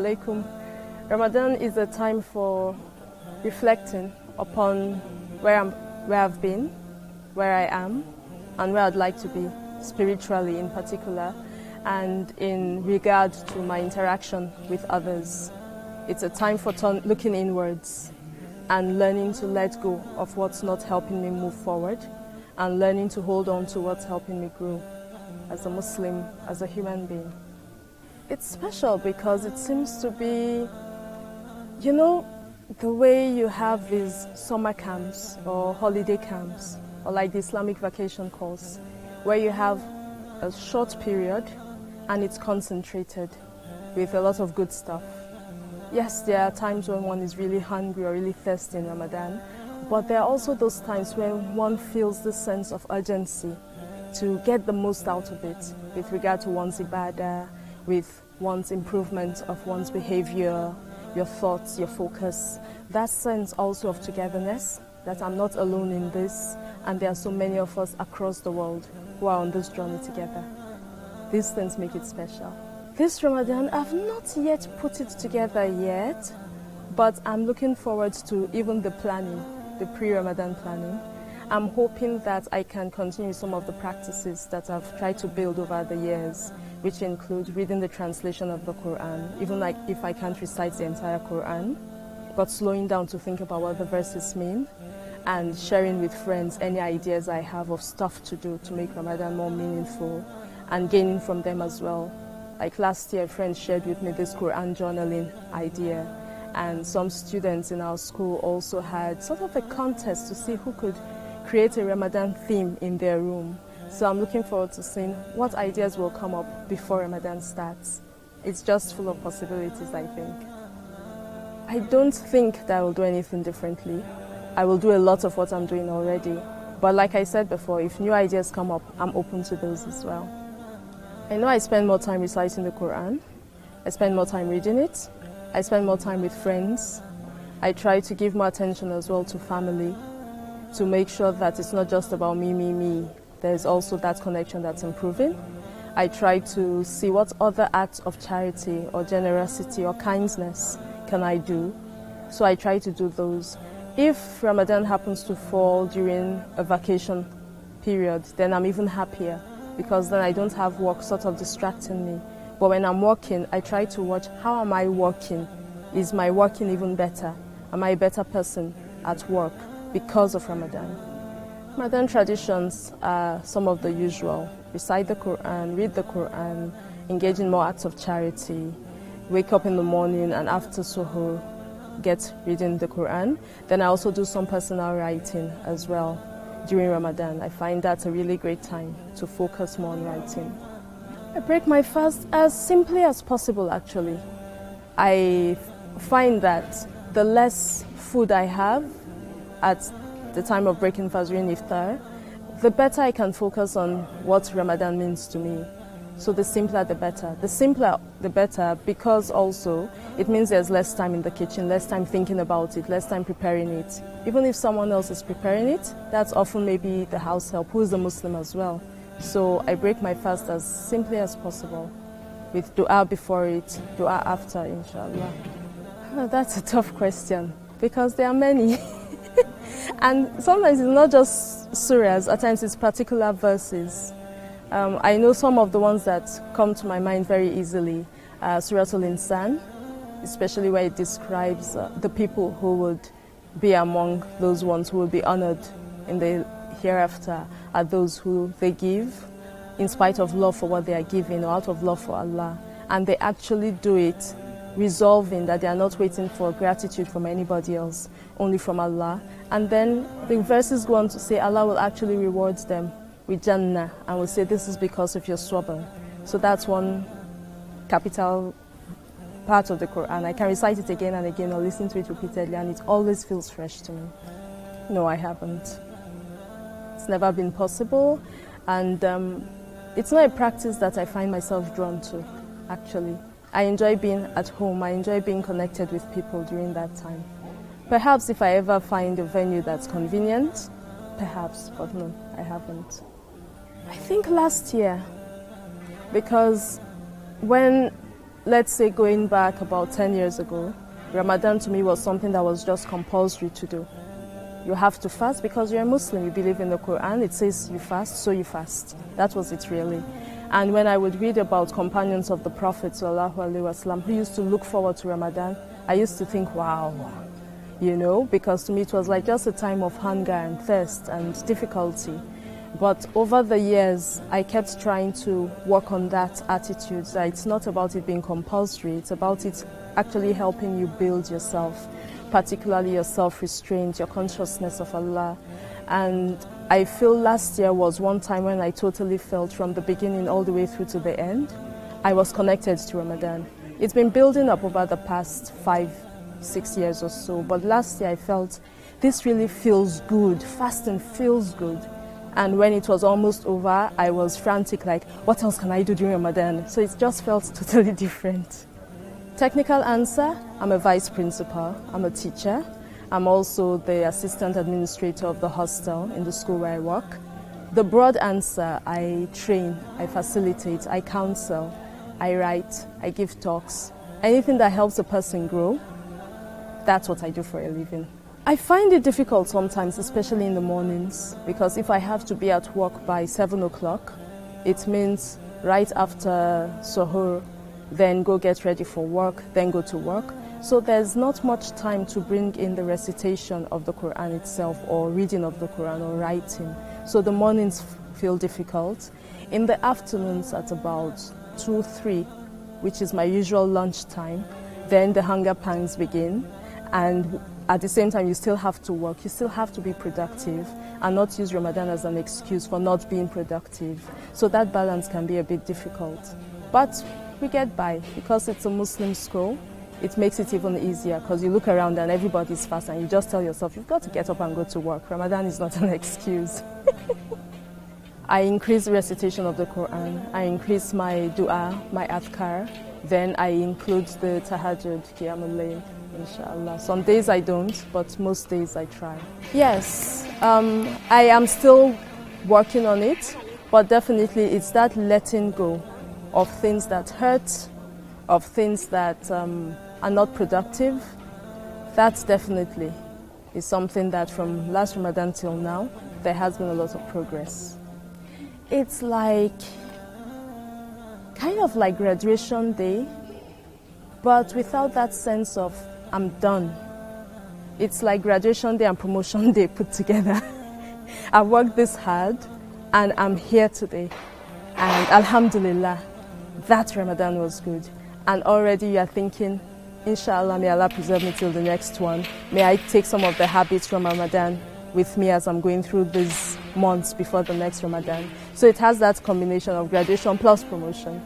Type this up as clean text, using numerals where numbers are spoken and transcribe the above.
alaikum. Ramadan is a time for reflecting upon where I've been, where I am, and where I'd like to be, spiritually in particular, and in regard to my interaction with others. It's a time for looking inwards and learning to let go of what's not helping me move forward and learning to hold on to what's helping me grow as a Muslim, as a human being. It's special because it seems to be, you know, the way you have these summer camps or holiday camps or like the Islamic vacation course where you have a short period and it's concentrated with a lot of good stuff. Yes, there are times when one is really hungry or really thirsty in Ramadan, but there are also those times when one feels this sense of urgency to get the most out of it with regard to one's ibadah, with one's improvement of one's behavior, your thoughts, your focus. That sense also of togetherness, that I'm not alone in this, and there are so many of us across the world who are on this journey together. These things make it special. This Ramadan, I've not yet put it together yet, but I'm looking forward to even the planning, the pre-Ramadan planning. I'm hoping that I can continue some of the practices that I've tried to build over the years, which include reading the translation of the Quran, even like if I can't recite the entire Quran, but slowing down to think about what the verses mean and sharing with friends any ideas I have of stuff to do to make Ramadan more meaningful and gaining from them as well. Like last year, a friend shared with me this Quran journaling idea, and some students in our school also had sort of a contest to see who could create a Ramadan theme in their room. So I'm looking forward to seeing what ideas will come up before Ramadan starts. It's just full of possibilities, I think. I don't think that I will do anything differently. I will do a lot of what I'm doing already. But like I said before, if new ideas come up, I'm open to those as well. I know I spend more time reciting the Quran. I spend more time reading it. I spend more time with friends. I try to give more attention as well to family, to make sure that it's not just about me. There's also that connection that's improving. I try to see what other acts of charity or generosity or kindness can I do. So I try to do those. If Ramadan happens to fall during a vacation period, then I'm even happier because then I don't have work sort of distracting me. But when I'm working, I try to watch how am I working? Is my working even better? Am I a better person at work because of Ramadan? Ramadan traditions are some of the usual. Recite the Quran, read the Quran, engage in more acts of charity, wake up in the morning and after suhoor, get reading the Quran. Then I also do some personal writing as well during Ramadan. I find that's a really great time to focus more on writing. I break my fast as simply as possible, actually. I find that the less food I have at the time of breaking fast during iftar, the better I can focus on what Ramadan means to me. So the simpler the better. The simpler the better because also it means there's less time in the kitchen, less time thinking about it, less time preparing it. Even if someone else is preparing it, that's often maybe the house help who is a Muslim as well. So I break my fast as simply as possible with dua before it, dua after, inshallah. That's a tough question because there are many. And sometimes it's not just surahs, at times it's particular verses. I know some of the ones that come to my mind very easily. Suratul Insan, especially where it describes the people who would be among those ones who will be honored in the hereafter are those who they give in spite of love for what they are giving or out of love for Allah. And they actually do it resolving that they are not waiting for gratitude from anybody else, only from Allah. And then the verses go on to say Allah will actually reward them with Jannah and will say this is because of your sabr. So that's one capital part of the Quran. I can recite it again and again or listen to it repeatedly and it always feels fresh to me. No, I haven't. It's never been possible and it's not a practice that I find myself drawn to, actually. I enjoy being at home. I enjoy being connected with people during that time. Perhaps if I ever find a venue that's convenient, perhaps, but no, I haven't. I think last year, because when let's say going back about 10 years ago, Ramadan to me was something that was just compulsory to do. You have to fast because you're a Muslim, you believe in the Quran, it says you fast, so you fast. That was it really. And when I would read about companions of the Prophet ﷺ who used to look forward to Ramadan, I used to think, wow, because to me it was like just a time of hunger and thirst and difficulty. But over the years, I kept trying to work on that attitude, that it's not about it being compulsory, it's about it actually helping you build yourself, particularly your self-restraint, your consciousness of Allah. And I feel last year was one time when I totally felt from the beginning all the way through to the end, I was connected to Ramadan. It's been building up over the past 5-6 years or so, but last year I felt this really feels good, fasting feels good. And when it was almost over, I was frantic, like, what else can I do during Ramadan? So it just felt totally different. Technical answer, I'm a vice principal, I'm a teacher. I'm also the assistant administrator of the hostel in the school where I work. The broad answer, I train, I facilitate, I counsel, I write, I give talks. Anything that helps a person grow, that's what I do for a living. I find it difficult sometimes, especially in the mornings, because if I have to be at work by 7 o'clock, it means right after Suhoor, then go get ready for work, then go to work. So there's not much time to bring in the recitation of the Quran itself, or reading of the Quran, or writing. So the mornings feel difficult. In the afternoons at about 2-3, which is my usual lunch time, then the hunger pangs begin. And at the same time, you still have to work, you still have to be productive and not use Ramadan as an excuse for not being productive. So that balance can be a bit difficult. But we get by. Because it's a Muslim school, it makes it even easier because you look around and everybody's fast and you just tell yourself, you've got to get up and go to work. Ramadan is not an excuse. I increase the recitation of the Quran, I increase my dua, my adhkar, then I include the tahajjud, qiyamul layl. Inshallah. Some days I don't, but most days I try. Yes, I am still working on it, but definitely it's that letting go of things that hurt, of things that are not productive. That definitely is something that from last Ramadan till now, there has been a lot of progress. It's like, kind of like graduation day, but without that sense of I'm done. It's like graduation day and promotion day put together. I worked this hard and I'm here today. And Alhamdulillah, that Ramadan was good. And already you are thinking, Inshallah, may Allah preserve me till the next one. May I take some of the habits from Ramadan with me as I'm going through these months before the next Ramadan. So it has that combination of graduation plus promotion.